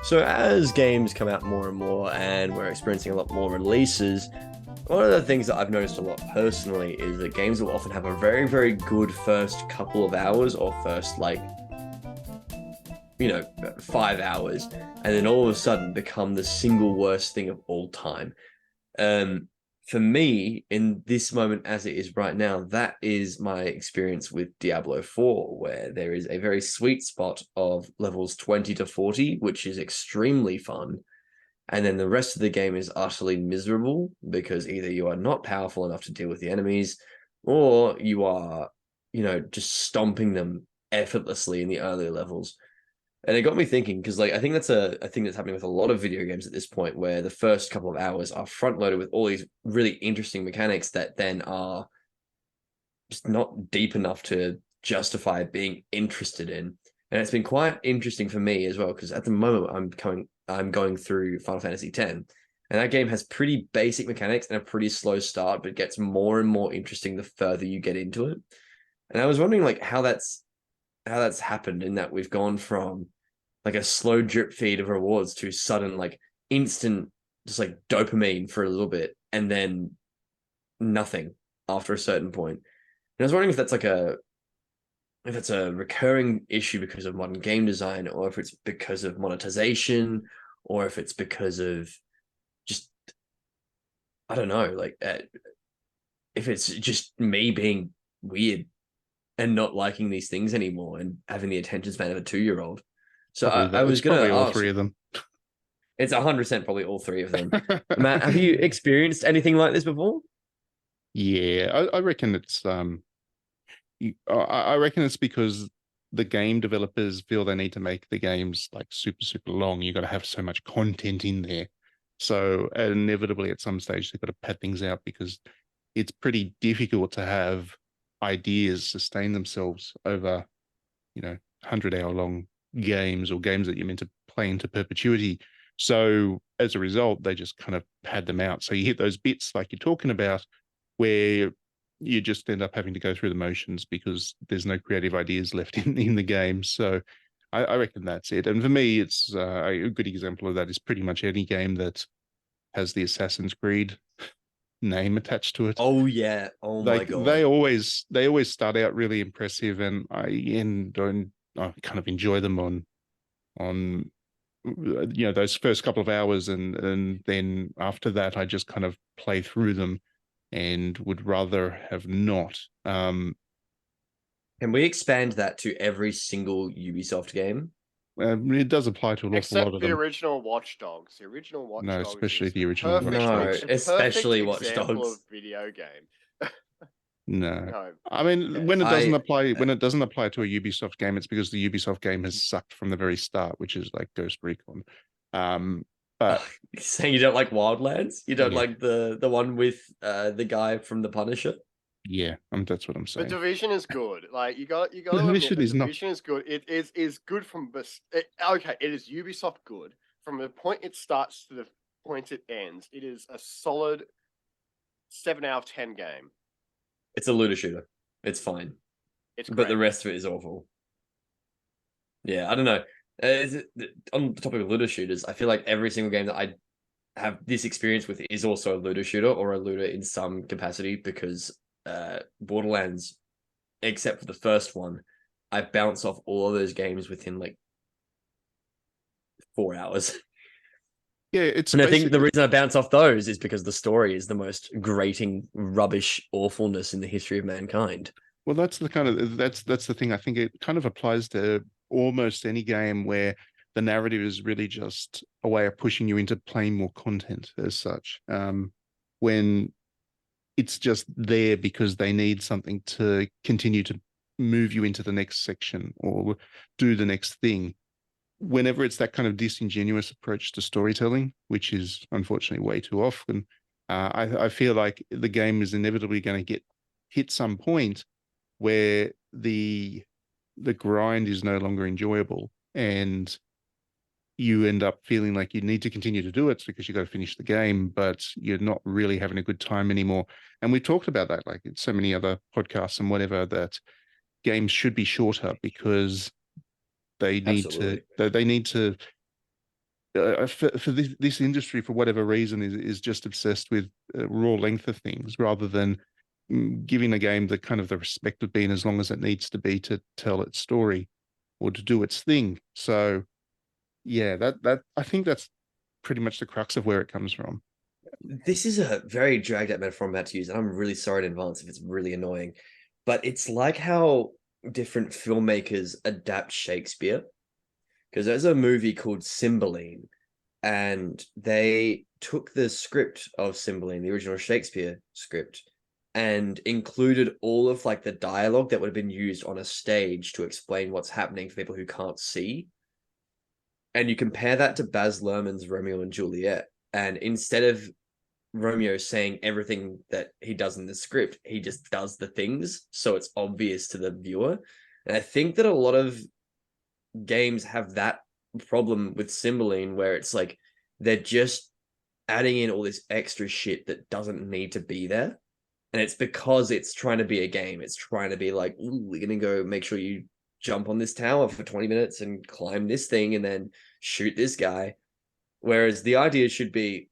So as games come out more and more and we're experiencing a lot more releases, one of the things that I've noticed a lot personally is that games will often have a very, very good first couple of hours or first 5 hours, and then all of a sudden become the single worst thing of all time. Um, for me, in this moment as it is right now, that is my experience with Diablo 4, where there is a very sweet spot of levels 20 to 40, which is extremely fun. And then the rest of the game is utterly miserable because either you are not powerful enough to deal with the enemies, or you are, just stomping them effortlessly in the earlier levels. And it got me thinking because, I think that's a thing that's happening with a lot of video games at this point, where the first couple of hours are front loaded with all these really interesting mechanics that then are just not deep enough to justify being interested in. And it's been quite interesting for me as well because at the moment I'm going through Final Fantasy X, and that game has pretty basic mechanics and a pretty slow start, but gets more and more interesting the further you get into it. And I was wondering how that's happened, in that we've gone from a slow drip feed of rewards to sudden instant just dopamine for a little bit and then nothing after a certain point. And I was wondering if that's a recurring issue because of modern game design, or if it's because of monetization, or if it's because of just, I don't know, if it's just me being weird and not liking these things anymore and having the attention span of a 2-year-old. So I was going to probably all ask. three of them. It's 100% probably all three of them. Matt, have you experienced anything like this before? Yeah, I reckon I reckon it's because the game developers feel they need to make the games super, super long. You got to have so much content in there. So inevitably at some stage they've got to pad things out because it's pretty difficult to have ideas sustain themselves over, 100-hour long games or games that you're meant to play into perpetuity. So as a result, they just kind of pad them out. So you hit those bits like you're talking about where you just end up having to go through the motions because there's no creative ideas left in the game. So I reckon that's it. And for me, it's a good example of that is pretty much any game that has the Assassin's Creed name attached to it. Oh yeah. Oh my They God. always start out really impressive, and I kind of enjoy them on those first couple of hours, and then after that I just kind of play through them and would rather have not. Can we expand that to every single Ubisoft game? It does apply to an awful lot Except of the them. original Watch Dogs. The original Watch No, Dogs especially is the a original Watch perfect, No, Dogs. perfect especially Watch example Dogs. of video game. No. No. I mean, Yeah. when it doesn't I apply, when it doesn't apply to a Ubisoft game, it's because the Ubisoft game has sucked from the very start, which is like Ghost Recon. But saying you don't like Wildlands? You don't yeah, like the one with the guy from The Punisher? yeah, that's what I'm The saying. Division is good. You got The to admit Division the is not. Division is good. It is good from okay. It is Ubisoft good from the point it starts to the point it ends. It is a solid 7 out of 10 game. It's a looter shooter. It's fine. It's But great. the rest of it is awful. Yeah, I don't know. On the topic of looter shooters, I feel like every single game that I have this experience with is also a looter shooter or a looter in some capacity, because Borderlands, except for the first one, I bounce off all of those games within 4 hours. Yeah, it's And I think the reason I bounce off those is because the story is the most grating rubbish awfulness in the history of mankind. well, that's the thing. I think it kind of applies to almost any game where the narrative is really just a way of pushing you into playing more content as such. When it's just there because they need something to continue to move you into the next section or do the next thing. Whenever it's that kind of disingenuous approach to storytelling, which is unfortunately way too often, I feel like the game is inevitably going to hit some point where the grind is no longer enjoyable, and you end up feeling like you need to continue to do it because you got to finish the game, but you're not really having a good time anymore. And we talked about that like in so many other podcasts and whatever, that games should be shorter because they need Absolutely. to for this industry, for whatever reason, is just obsessed with raw length of things rather than giving a game the kind of the respect of being as long as it needs to be to tell its story or to do its thing. So yeah, that I think that's pretty much the crux of where it comes from. This is a very dragged out metaphor I'm about to use, and I'm really sorry in advance if it's really annoying, but it's like how different filmmakers adapt Shakespeare. Because there's a movie called Cymbeline, and they took the script of Cymbeline, the original Shakespeare script, and included all of like the dialogue that would have been used on a stage to explain what's happening for people who can't see. And you compare that to Baz Luhrmann's Romeo and Juliet, and instead of Romeo saying everything that he does in the script, he just does the things, so it's obvious to the viewer. And I think that a lot of games have that problem with Cymbeline, where it's like they're just adding in all this extra shit that doesn't need to be there. And it's because it's trying to be a game. It's trying to be like, ooh, we're going to go make sure you jump on this tower for 20 minutes and climb this thing and then shoot this guy. Whereas the idea should be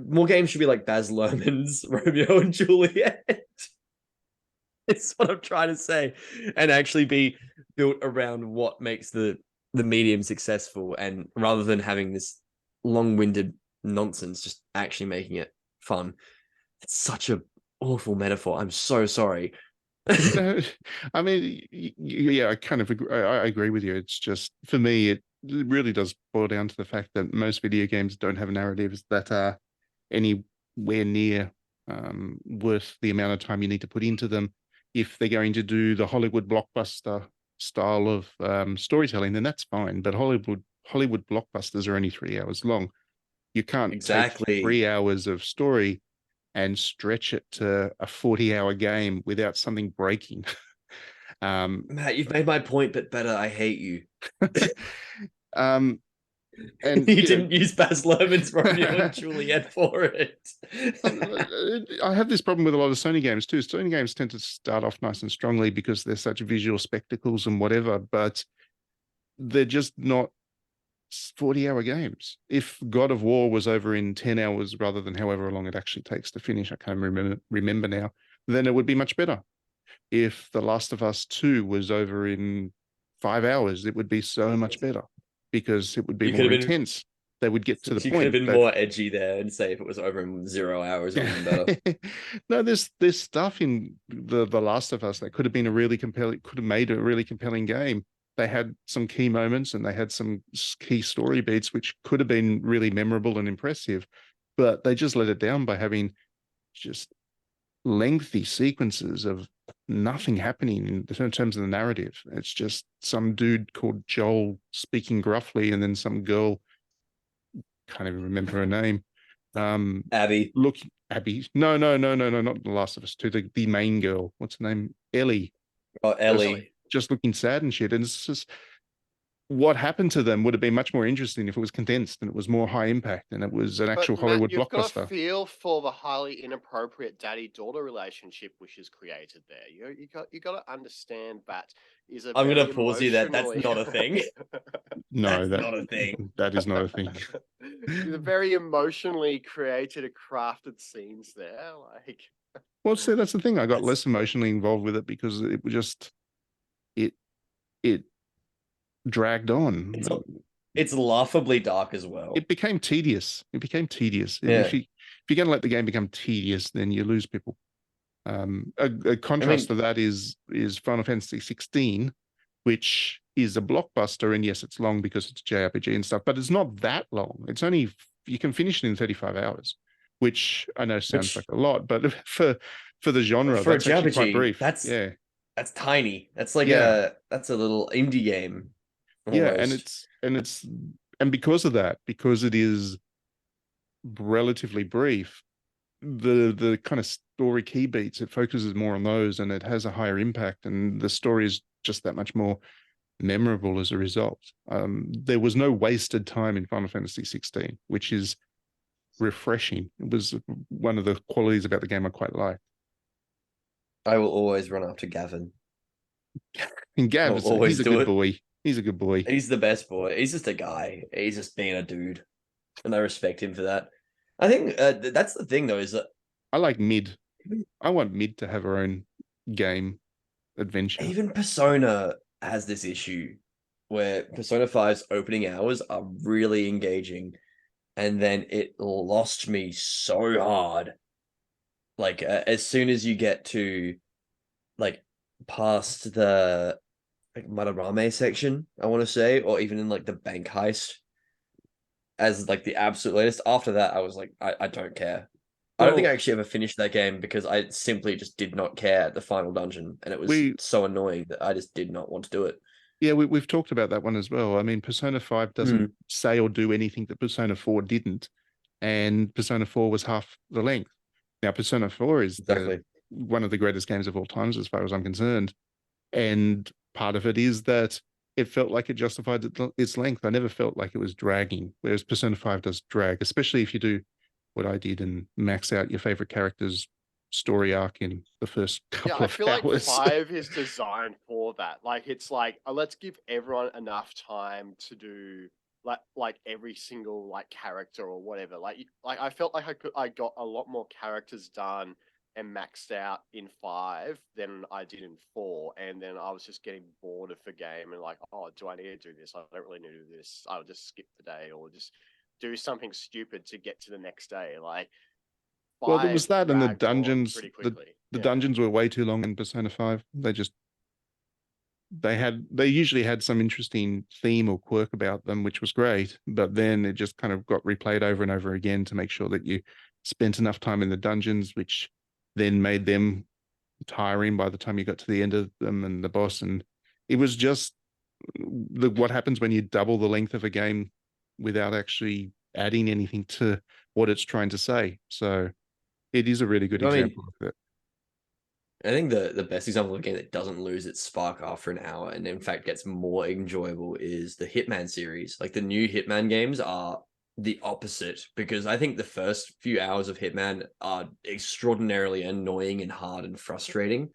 more games should be like Baz Luhrmann's Romeo and Juliet. It's what I'm trying to say, and actually be built around what makes the medium successful, and rather than having this long-winded nonsense, just actually making it fun. It's such a awful metaphor. I'm so sorry. No, I mean, yeah, I kind of agree. I agree with you. It's just for me, it really does boil down to the fact that most video games don't have narratives that are anywhere near worth the amount of time you need to put into them. If they're going to do the Hollywood blockbuster style of storytelling, then that's fine. But Hollywood blockbusters are only 3 hours long. You can't Exactly. take 3 hours of story and stretch it to a 40-hour game without something breaking. Matt, you've made my point, but better. I hate you. And you didn't use Baz Luhrmann's Romeo and Juliet for it. I have this problem with a lot of Sony games too. Sony games tend to start off nice and strongly because they're such visual spectacles and whatever, but they're just not 40-hour games. If God of War was over in 10 hours rather than however long it actually takes to finish, I can't remember now, then it would be much better. If The Last of Us 2 was over in 5 hours, it would be so much better because it would be more intense. They would get to the point. You could have been more edgy there and say if it was over in 0 hours, it would have been better. No, there's stuff in the Last of Us that could have been could have made a really compelling game. They had some key moments and they had some key story beats which could have been really memorable and impressive, but they just let it down by having just lengthy sequences of nothing happening in terms of the narrative. It's just some dude called Joel speaking gruffly, and then some girl, can't even remember her name. Abby. Abby. No, not The Last of Us 2. The main girl. What's her name? Ellie. Oh, Ellie. Just looking sad and shit. And it's just what happened to them would have been much more interesting if it was condensed and it was more high impact and it was an actual Hollywood Matt, blockbuster. You've got a feel for the highly inappropriate daddy-daughter relationship which is created there. You got to understand that is a. I'm going to pause you there. That's not a thing. No, that's not a thing. That is not a thing. The very emotionally created, crafted scenes there. Like, well, see, that's the thing. I got less emotionally involved with it because it was just it dragged on. It's laughably dark as well. It became tedious. Yeah. If you're going to let the game become tedious, then you lose people. A contrast to that is Final Fantasy 16, which is a blockbuster, and yes, it's long because it's a JRPG and stuff, but it's not that long. It's only, you can finish it in 35 hours, which I know sounds like a lot, but for the genre, for that's a JRPG, actually quite brief. That's tiny. That's like that's a little indie game. Almost. Yeah, and because of that, because it is relatively brief, the kind of story key beats, it focuses more on those and it has a higher impact, and the story is just that much more memorable as a result. There was no wasted time in Final Fantasy 16, which is refreshing. It was one of the qualities about the game I quite liked. I will always run after Gavin. And Gav, he's a good boy. He's a good boy. He's the best boy. He's just a guy. He's just being a dude, and I respect him for that. I think that's the thing, though, is that I like Mid. I want Mid to have her own game adventure. even Persona has this issue where Persona 5's opening hours are really engaging, and then it lost me so hard. Like as soon as you get to like past the like Madarame section, I want to say, or even in like the bank heist as like the absolute latest. After that, I was like, I don't care. I don't think I actually ever finished that game because I simply just did not care at the final dungeon, and it was so annoying that I just did not want to do it. Yeah, we've talked about that one as well. I mean, Persona 5 doesn't say or do anything that Persona 4 didn't, and Persona 4 was half the length. Now, Persona 4 is one of the greatest games of all times, as far as I'm concerned. And part of it is that it felt like it justified its length. I never felt like it was dragging, whereas Persona 5 does drag, especially if you do what I did and max out your favorite character's story arc in the first couple of hours. I feel like 5 is designed for that. Like, it's like, let's give everyone enough time to do like every single like character or whatever. Like I felt like I got a lot more characters done and maxed out in 5 than I did in 4, and then I was just getting bored of the game and like, oh, do I need to do this? I don't really need to do this. I'll just skip the day or just do something stupid to get to the next day. Like, well, there was that, and the dungeons. The yeah. dungeons were way too long in Persona 5. They usually had some interesting theme or quirk about them, which was great, but then it just kind of got replayed over and over again to make sure that you spent enough time in the dungeons, which then made them tiring by the time you got to the end of them and the boss. And it was just what happens when you double the length of a game without actually adding anything to what it's trying to say. So it is a really good example of it. I think the best example of a game that doesn't lose its spark after an hour and in fact gets more enjoyable is the Hitman series. Like the new Hitman games are the opposite, because I think the first few hours of Hitman are extraordinarily annoying and hard and frustrating,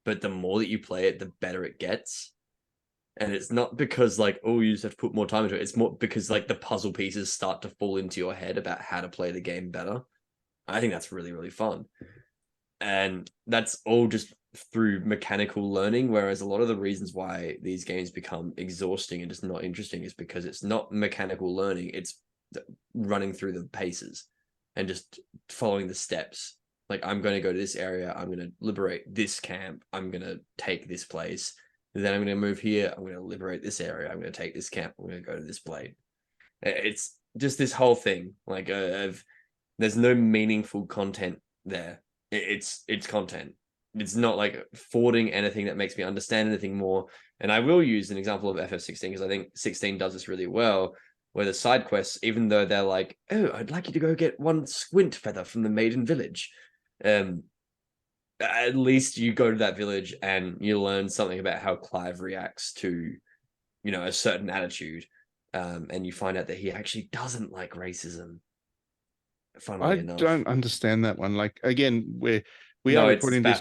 but the more that you play it, the better it gets. And it's not because like, oh, you just have to put more time into it. It's more because like the puzzle pieces start to fall into your head about how to play the game better. I think that's really, really fun. And that's all just through mechanical learning, whereas a lot of the reasons why these games become exhausting and just not interesting is because it's not mechanical learning, it's running through the paces and just following the steps. Like, I'm going to go to this area, I'm going to liberate this camp, I'm going to take this place, then I'm going to move here, I'm going to liberate this area, I'm going to take this camp, I'm going to go to this blade. It's just this whole thing, like, there's no meaningful content there. It's content. It's not like forwarding anything that makes me understand anything more. And I will use an example of FF16 because I think 16 does this really well, where the side quests, even though they're like, oh, I'd like you to go get one squint feather from the maiden village, at least you go to that village and you learn something about how Clive reacts to, you know, a certain attitude, and you find out that he actually doesn't like racism. I don't understand that one. Like, again, we're recording this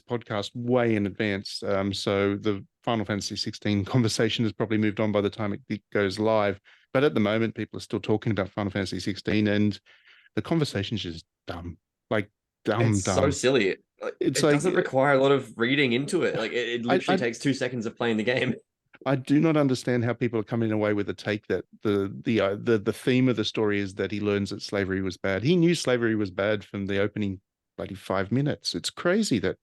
podcast way in advance. So the Final Fantasy 16 conversation has probably moved on by the time it goes live. But at the moment, people are still talking about Final Fantasy 16, and the conversation's just dumb. Like, dumb. So silly. It doesn't require a lot of reading into it. Like, it literally takes 2 seconds of playing the game. I do not understand how people are coming away with the take that the theme of the story is that he learns that slavery was bad. He knew slavery was bad from the opening bloody 5 minutes. It's crazy that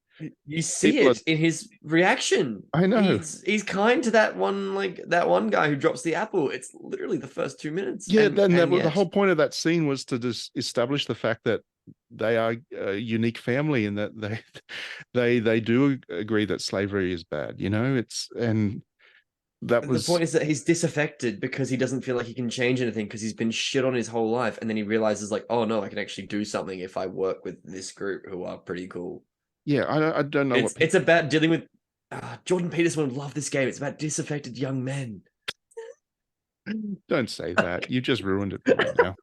you see it in his reaction. I know he's kind to that one guy who drops the apple. It's literally the first 2 minutes. Yeah, the whole point of that scene was to just establish the fact that they are a unique family and that they do agree that slavery is bad. You know, the point is that he's disaffected because he doesn't feel like he can change anything because he's been shit on his whole life, and then he realizes like, oh no, I can actually do something if I work with this group who are pretty cool. Yeah, I don't know. It's about dealing with Jordan Peterson would love this game. It's about disaffected young men. Don't say that. You just ruined it for me now.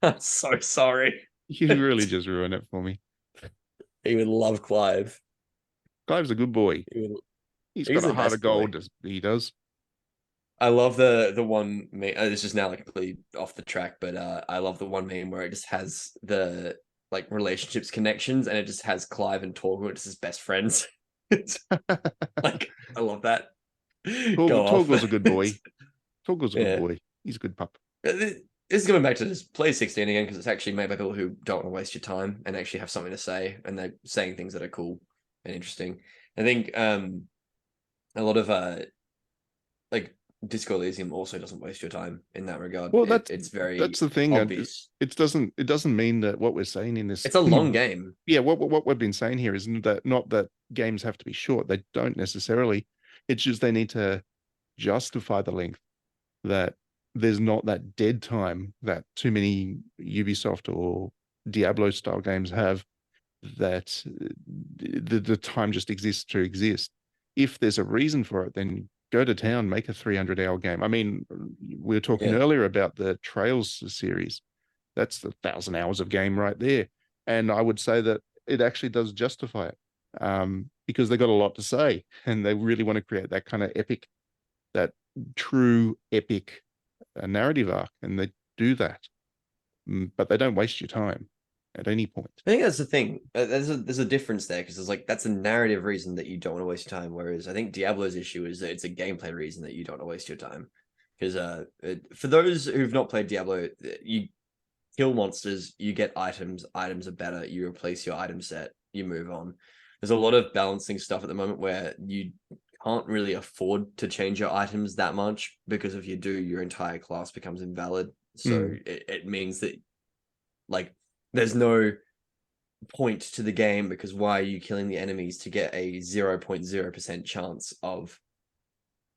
I'm so sorry. You really just ruined it for me. He would love Clive. Clive's a good boy. He's He's got a the heart of best gold, boy. as he does. I love the one meme. This is now like completely off the track, but I love the one meme where it just has the like relationships connections, and it just has Clive and Torgal just as best friends. It's like I love that. Go off. Torgal's a good boy. Torgal's a good Yeah. boy. He's a good pup. This is going back to just play 16 again because it's actually made by people who don't want to waste your time and actually have something to say, and they're saying things that are cool and interesting. I think a lot of like Disco Elysium also doesn't waste your time in that regard. Well, It's very that's the thing. obvious. It doesn't mean that what we're saying in this. It's a long game. Yeah, what we've been saying here is that not that games have to be short. They don't necessarily. It's just they need to justify the length. That there's not that dead time that too many Ubisoft or Diablo style games have. That the time just exists to exist. If there's a reason for it, then go to town, make a 300-hour game. I mean, we were talking Yeah. earlier about the Trails series. That's 1,000 hours of game right there. And I would say that it actually does justify it because they got a lot to say and they really want to create that kind of epic, that true epic narrative arc. And they do that, but they don't waste your time at any point. I think that's the thing. There's a difference there because it's like that's a narrative reason that you don't want to waste your time. Whereas I think Diablo's issue is that it's a gameplay reason that you don't want to waste your time. Because for those who've not played Diablo, you kill monsters, you get items. Items are better. You replace your item set. You move on. There's a lot of balancing stuff at the moment where you can't really afford to change your items that much because if you do, your entire class becomes invalid. So it means that like there's no point to the game because why are you killing the enemies to get a 0.0% chance of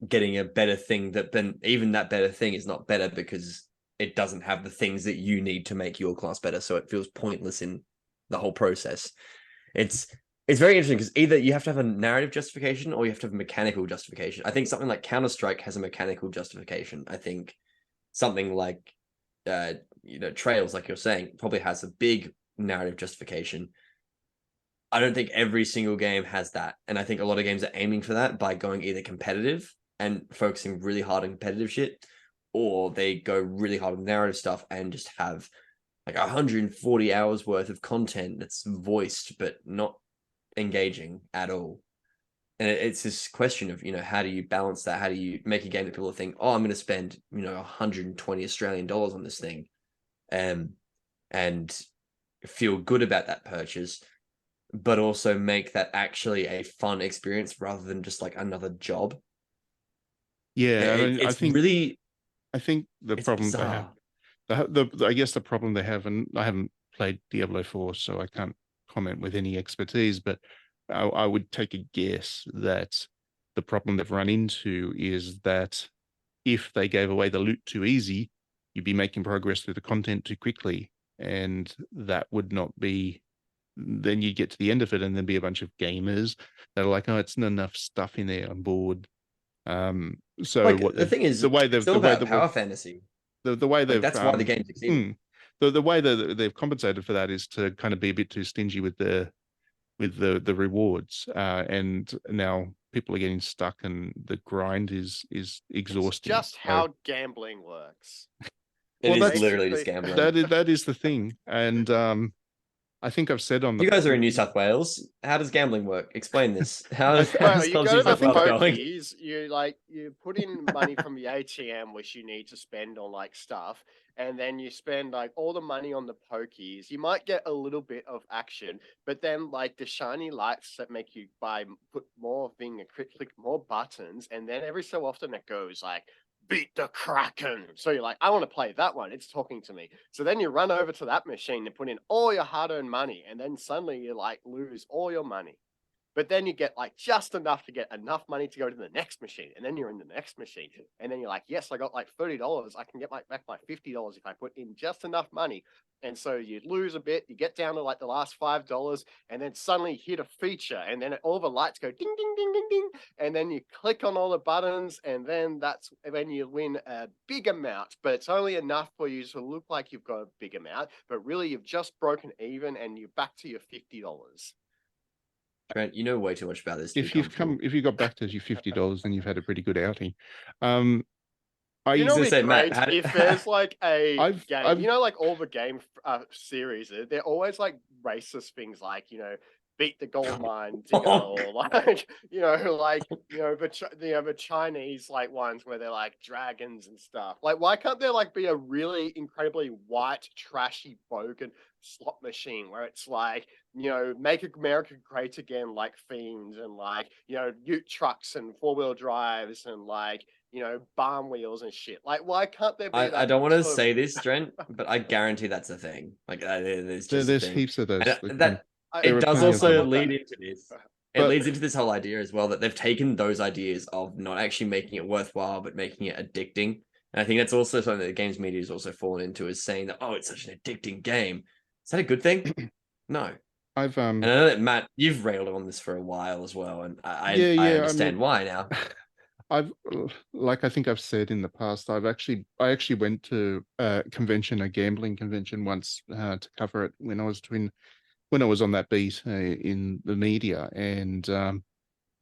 getting a better thing that then even that better thing is not better because it doesn't have the things that you need to make your class better, so it feels pointless in the whole process. It's very interesting because either you have to have a narrative justification or you have to have a mechanical justification. I think something like Counter-Strike has a mechanical justification. I think something like Trails, like you're saying, probably has a big narrative justification. I don't think every single game has that, and I think a lot of games are aiming for that by going either competitive and focusing really hard on competitive shit, or they go really hard on narrative stuff and just have like 140 hours worth of content that's voiced but not engaging at all. And it's this question of, how do you balance that? How do you make a game that people think, oh, I'm going to spend, 120 Australian dollars on this thing, and feel good about that purchase, but also make that actually a fun experience rather than just like another job. Yeah, It's really. I think the problem bizarre. they have, I guess the problem they have, and I haven't played Diablo 4, so I can't comment with any expertise, but I would take a guess that the problem they've run into is that if they gave away the loot too easy, you'd be making progress through the content too quickly, and that would not be. Then you get to the end of it, and there'd be a bunch of gamers that are like, "Oh, it's not enough stuff in there. I'm bored." So Like what the thing is, the way they've it's all about power fantasy. the way Like they've that's why the game succeeded. the way that they've compensated for that is to kind of be a bit too stingy with the rewards, and now people are getting stuck, and the grind is It's exhausting. just how gambling works. It Well, is literally just basically- gambling. that is the thing, and I think I've said on the You guys are in New South Wales. How does gambling work? Explain this. How Well, does you go PUBG to the Mobile going? pokies, you put in money from the ATM, which you need to spend on like stuff, and then you spend like all the money on the pokies. You might get a little bit of action, but then like the shiny lights that make you put more click more buttons, and then every so often it goes like beat the Kraken. So you're like, I want to play that one. It's talking to me. So then you run over to that machine and put in all your hard-earned money, and then suddenly you like lose all your money. But then you get like just enough to get enough money to go to the next machine. And then you're in the next machine. And then you're like, yes, I got like $30. I can get back my $50 if I put in just enough money. And so you lose a bit, you get down to like the last $5, and then suddenly hit a feature. And then all the lights go ding, ding, ding, ding, ding. And then you click on all the buttons. And then that's when you win a big amount. But it's only enough for you to look like you've got a big amount. But really, you've just broken even and you're back to your $50. Trent, you know way too much about this to be comfortable. if you got back to your $50, then you've had a pretty good outing. Um, I You know, gonna it'd be say, Matt, great if there's like a game. I've You know, like all the game series, they're always like racist things, like beat the gold mine digger, or like the Chinese like ones where they're like dragons and stuff. Like, why can't there like be a really incredibly white, trashy, bogan slot machine where it's like, make America great again, like Fiend, and like Ute trucks and 4-wheel drives and like barn wheels and shit. Like, why can't there be I that don't want to sort of- say this, Trent, but I guarantee that's a thing. Like, there's just a there's thing. heaps of those. And that there it are does plenty of also them. lead into this. It But- leads into this whole idea as well that they've taken those ideas of not actually making it worthwhile, but making it addicting. And I think that's also something that the games media has also fallen into, is saying that, oh, it's such an addicting game. Is that a good thing? No. I've And I know that, Matt, you've railed on this for a while as well, and I understand why now. Like I think I've said in the past, I actually went to a gambling convention once to cover it when I was on that beat in the media, and the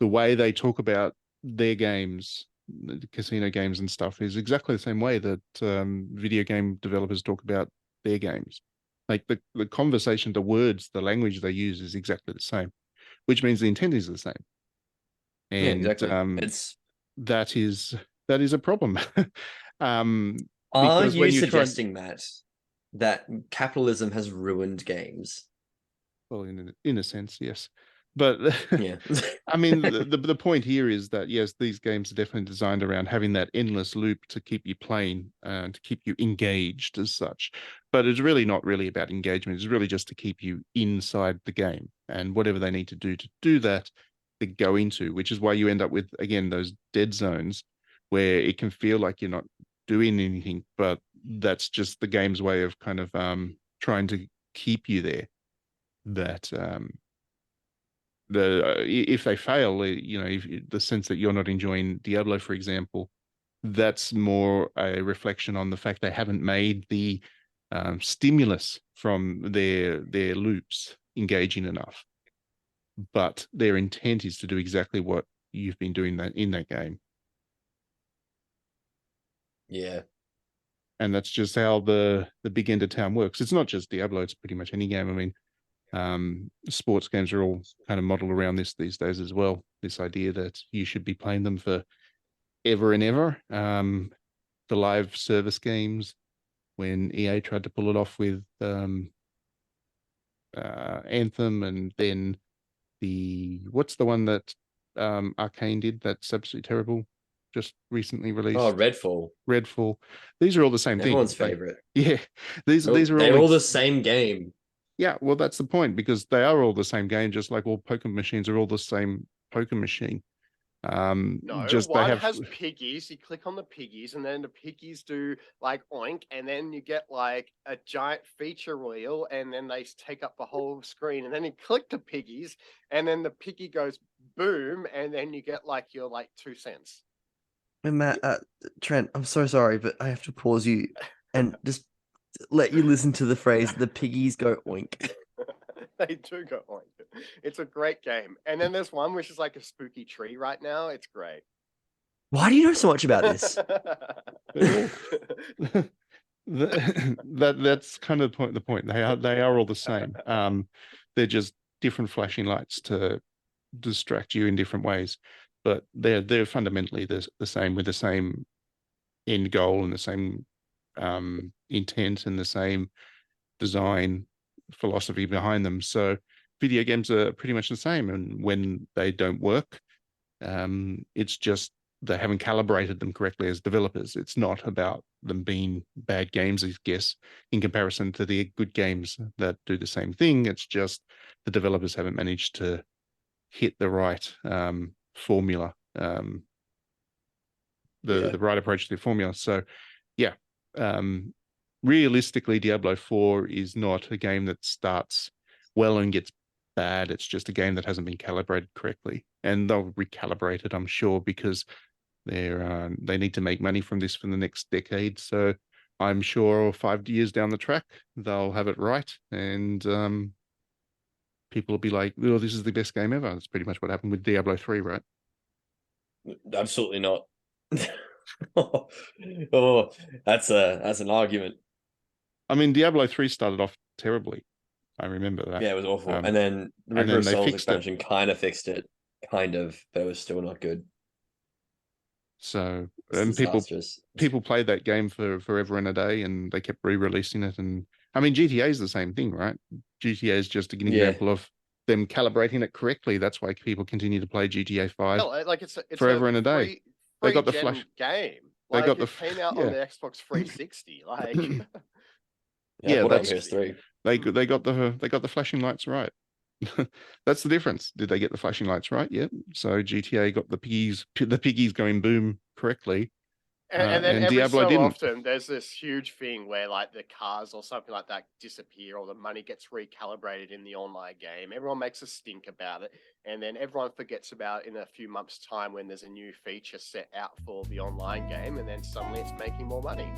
way they talk about their games, the casino games and stuff, is exactly the same way that video game developers talk about their games. Like the conversation, the words, the language they use is exactly the same, which means the intent is the same. And Yeah, exactly. that is a problem. Are Because you when you suggesting, Matt, that capitalism has ruined games? well, in a sense, yes. But Yeah. I mean, the point here is that yes, these games are definitely designed around having that endless loop to keep you playing and to keep you engaged as such. But it's really not really about engagement. It's really just to keep you inside the game, and whatever they need to do that, they go into, which is why you end up with, again, those dead zones where it can feel like you're not doing anything, but that's just the game's way of kind of trying to keep you there. That if they fail, the sense that you're not enjoying Diablo, for example, that's more a reflection on the fact they haven't made the stimulus from their loops engaging enough. But their intent is to do exactly what you've been doing in that game. Yeah. And that's just how the big end of town works. It's not just Diablo, it's pretty much any game. I mean, sports games are all kind of modeled around this these days as well. This idea that you should be playing them for ever and ever. The live service games, when EA tried to pull it off with Anthem, and then what's the one that Arcane did that's absolutely terrible, just recently released? Oh, Redfall. These are all the same Everyone's thing. favorite. Yeah, these are they're all the same game. Yeah, well, that's the point, because they are all the same game, just like all poker machines are all the same poker machine. No, just one has piggies. You click on the piggies, and then the piggies do like oink, and then you get like a giant feature wheel, and then they take up the whole screen, and then you click the piggies, and then the piggy goes boom, and then you get like your 2 cents. And Matt, Trent, I'm so sorry, but I have to pause you and just let you listen to the phrase, the piggies go oink. They do go oink. It's a great game. And then there's one which is like a spooky tree right now. It's great. Why do you know so much about this? That's kind of the point. They are all the same. They're just different flashing lights to distract you in different ways, but they're fundamentally the same, with the same end goal and the same intent and the same design philosophy behind them. So video games are pretty much the same, and when they don't work, it's just they haven't calibrated them correctly as developers. It's not about them being bad games, I guess, in comparison to the good games that do the same thing. It's just the developers haven't managed to hit the right formula, the right approach to the formula. So yeah, realistically, Diablo 4 is not a game that starts well and gets bad. It's just a game that hasn't been calibrated correctly, and they'll recalibrate it, I'm sure, because they need to make money from this for the next decade. So I'm sure 5 years down the track, they'll have it right, and people will be like, "Oh, this is the best game ever." That's pretty much what happened with Diablo 3, right? Absolutely not. Oh, that's an argument. I mean, Diablo 3 started off terribly. I remember that. Yeah, it was awful. Um, And then the and Reaper then of they Souls fixed it. expansion kind of fixed it, but it was still not good. So, It's and disastrous. people played that game for forever and a day, and they kept re-releasing it. And I mean, GTA is the same thing, right? GTA is just an Yeah. example of them calibrating it correctly. That's why people continue to play GTA 5 Hell, like it's forever and a day. They got the free-gen flash. game. They Like, got the it came out yeah. on the Xbox 360. Like, Yeah, Yeah, I bought it on that's- PS3. They got the flashing lights right. That's the difference. Did they get the flashing lights right? Yep. So GTA got the piggies going boom correctly. and then and every Diablo so didn't. often, there's this huge thing where like the cars or something like that disappear, or the money gets recalibrated in the online game. Everyone makes a stink about it, and then everyone forgets about it in a few months' time when there's a new feature set out for the online game, and then suddenly it's making more money.